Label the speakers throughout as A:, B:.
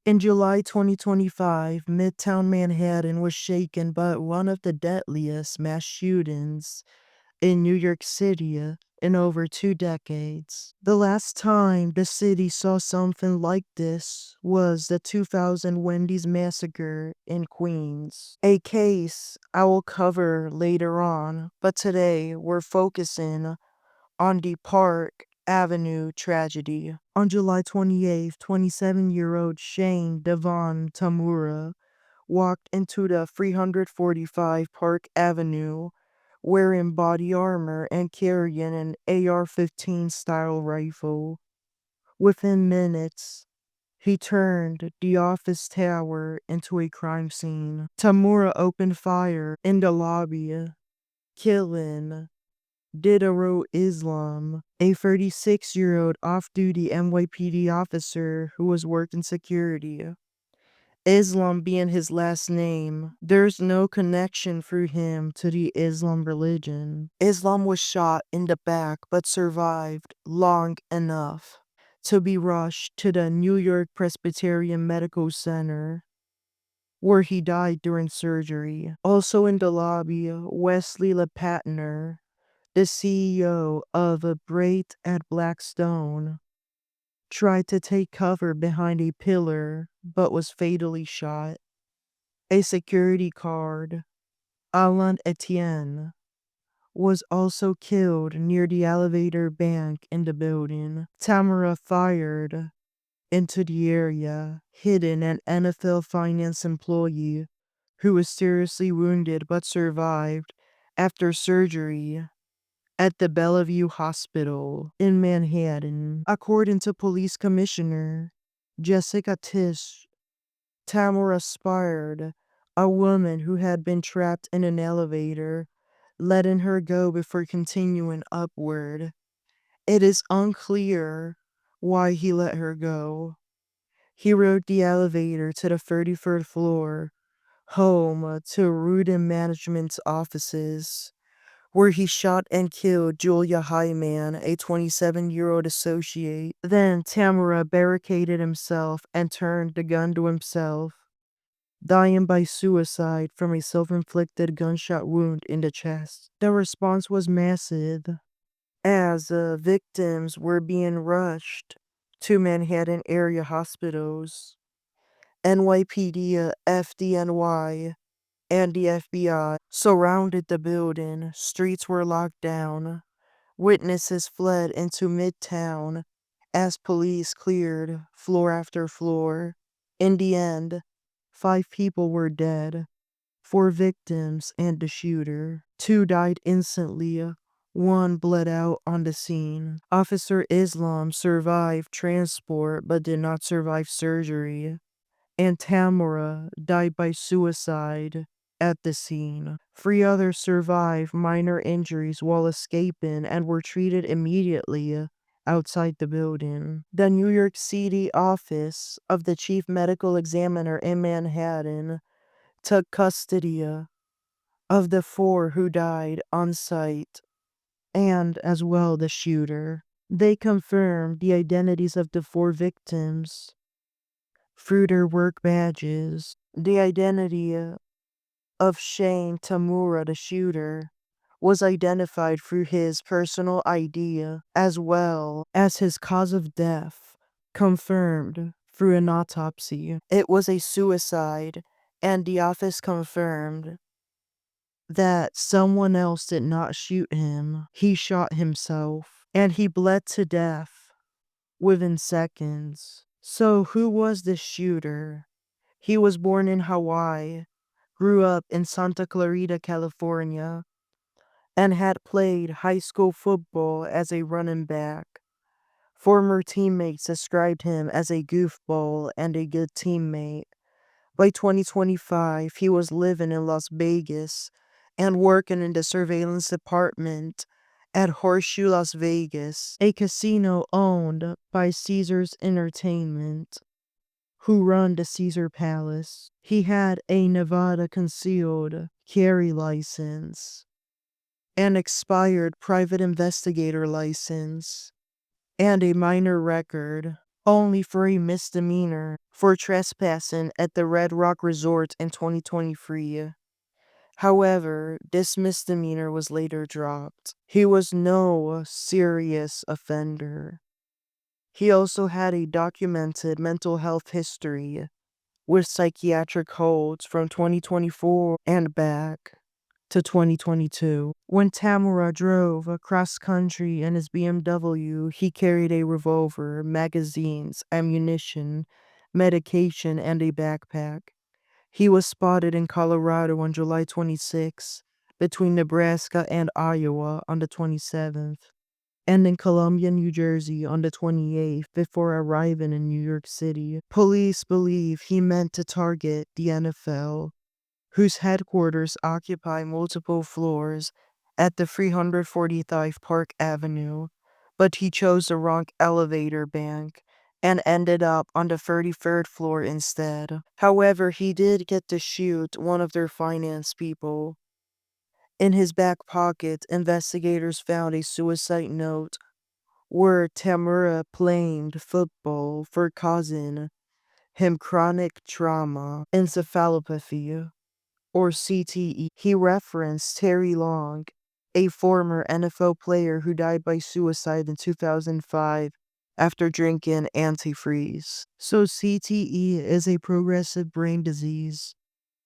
A: In July 2025, Midtown Manhattan was shaken by one of the deadliest mass shootings in New York City in over 2 decades. The last time the city saw something like this was the 2000 Wendy's Massacre in Queens, a case I will cover later on, but today we're focusing on the Park Avenue tragedy. On July 28th, 27-year-old Shane Devon Tamura walked into the 345 Park Avenue wearing body armor and carrying an AR-15 style rifle. Within minutes, he turned the office tower into a crime scene. Tamura opened fire in the lobby, killing Diderot Islam, a 36-year-old off-duty NYPD officer who was working security. Islam being his last name, there's no connection for him to the Islam religion. Islam was shot in the back but survived long enough to be rushed to the New York Presbyterian Medical Center, where he died during surgery. Also in the lobby, Wesley LePatner, the CEO of a Bright at Blackstone, tried to take cover behind a pillar but was fatally shot. A security guard, Alain Etienne, was also killed near the elevator bank in the building. Tamara fired into the area, hitting an NFL finance employee who was seriously wounded but survived after surgery at the Bellevue Hospital in Manhattan. According to Police Commissioner Jessica Tisch, Tamara spied a woman who had been trapped in an elevator, letting her go before continuing upward. It is unclear why he let her go. He rode the elevator to the 33rd floor, home to Rudin Management's offices, where he shot and killed Julia Hyman, a 27-year-old associate. Then Tamara barricaded himself and turned the gun to himself, dying by suicide from a self-inflicted gunshot wound in the chest. The response was massive, as victims were being rushed to Manhattan area hospitals. NYPD, FDNY, and the FBI surrounded the building. Streets were locked down. Witnesses fled into Midtown as police cleared floor after floor. In the end, 5 people were dead, 4 victims and the shooter. 2 died instantly. 1 bled out on the scene. Officer Islam survived transport but did not survive surgery, and Tamara died by suicide at the scene. 3 others survived minor injuries while escaping and were treated immediately outside the building. The New York City office of the chief medical examiner in Manhattan took custody of the 4 who died on site, and as well the shooter. They confirmed the identities of the 4 victims through their work badges. The identity of Shane Tamura, the shooter, was identified through his personal ID, as well as his cause of death, confirmed through an autopsy. It was a suicide, and the office confirmed that someone else did not shoot him. He shot himself, and he bled to death within seconds. So who was the shooter? He was born in Hawaii, grew up in Santa Clarita, California, and had played high school football as a running back. Former teammates described him as a goofball and a good teammate. By 2025, he was living in Las Vegas and working in the surveillance department at Horseshoe Las Vegas, a casino owned by Caesars Entertainment, who run the Caesar Palace. He had a Nevada concealed carry license, an expired private investigator license, and a minor record, only for a misdemeanor for trespassing at the Red Rock Resort in 2023. However, this misdemeanor was later dropped. He was no serious offender. He also had a documented mental health history with psychiatric holds from 2024 and back to 2022. When Tamura drove across country in his BMW, he carried a revolver, magazines, ammunition, medication, and a backpack. He was spotted in Colorado on July 26, between Nebraska and Iowa on the 27th, and in Columbia, New Jersey on the 28th before arriving in New York City. Police believe he meant to target the NFL, whose headquarters occupy multiple floors at the 345 Park Avenue, but he chose the wrong elevator bank and ended up on the 33rd floor instead. However, he did get to shoot one of their finance people. In his back pocket, investigators found a suicide note where Tamura claimed football for causing him chronic trauma, encephalopathy, or CTE. He referenced Terry Long, a former NFL player who died by suicide in 2005 after drinking antifreeze. So CTE is a progressive brain disease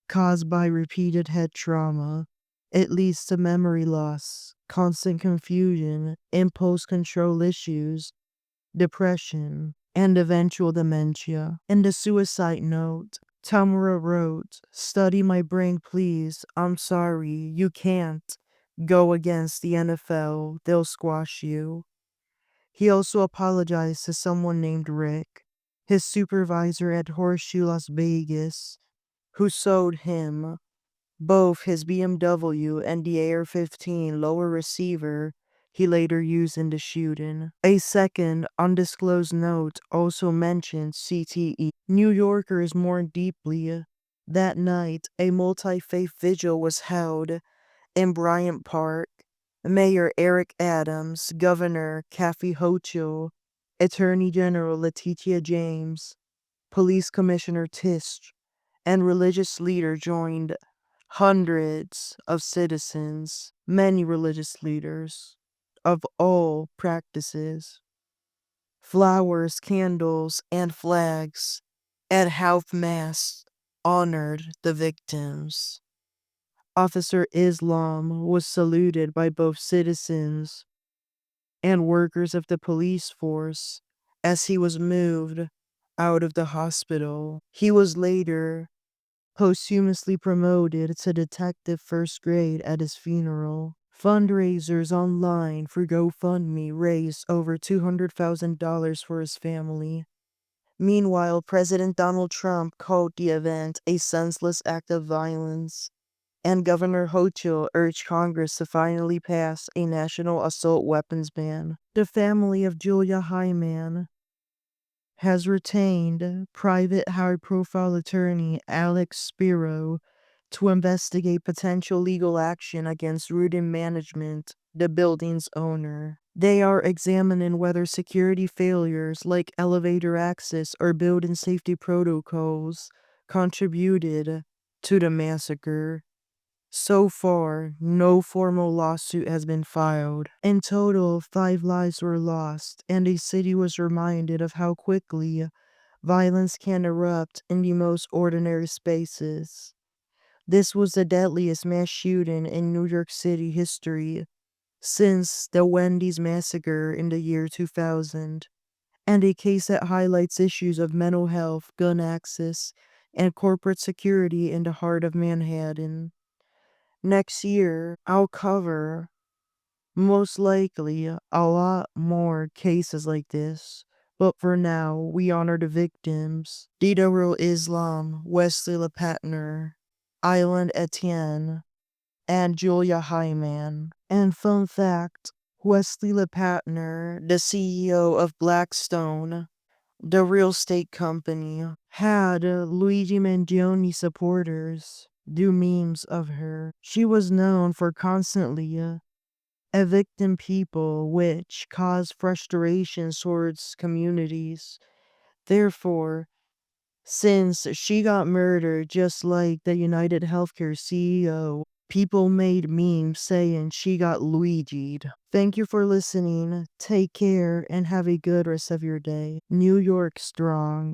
A: caused by repeated head trauma. It leads to memory loss, constant confusion, impulse control issues, depression, and eventual dementia. In the suicide note, Tamura wrote, "Study my brain, please. I'm sorry, you can't go against the NFL. They'll squash you." He also apologized to someone named Rick, his supervisor at Horseshoe Las Vegas, who sold him both his BMW and the AR-15 lower receiver he later used in the shooting. A second, undisclosed note also mentions CTE. New Yorkers mourned deeply. That night, a multi-faith vigil was held in Bryant Park. Mayor Eric Adams, Governor Kathy Hochul, Attorney General Letitia James, Police Commissioner Tisch, and religious leader joined hundreds of citizens, many religious leaders of all practices. Flowers, candles, and flags at half mast honored the victims. Officer Islam was saluted by both citizens and workers of the police force as he was moved out of the hospital. He was later posthumously promoted to detective first grade at his funeral. Fundraisers online for GoFundMe raised over $200,000 for his family. Meanwhile, President Donald Trump called the event a senseless act of violence, and Governor Hochul urged Congress to finally pass a national assault weapons ban. The family of Julia Hyman has retained private high-profile attorney Alex Spiro to investigate potential legal action against Rudin Management, the building's owner. They are examining whether security failures like elevator access or building safety protocols contributed to the massacre. So far, no formal lawsuit has been filed. In total, 5 lives were lost, and a city was reminded of how quickly violence can erupt in the most ordinary spaces. This was the deadliest mass shooting in New York City history since the Wendy's massacre in the year 2000, and a case that highlights issues of mental health, gun access, and corporate security in the heart of Manhattan. Next year, I'll cover, most likely, a lot more cases like this. But for now, we honor the victims: Didarul Islam, Wesley LePatner, Island Etienne, and Julia Hyman. And fun fact, Wesley LePatner, the CEO of Blackstone, the real estate company, had Luigi Mangione supporters do memes of her. She was known for constantly evicting people, which caused frustration towards communities. Therefore, Since she got murdered, just like the United Healthcare CEO, people made memes saying she got Luigi'd. Thank you for listening. Take care and have a good rest of your day. New York strong.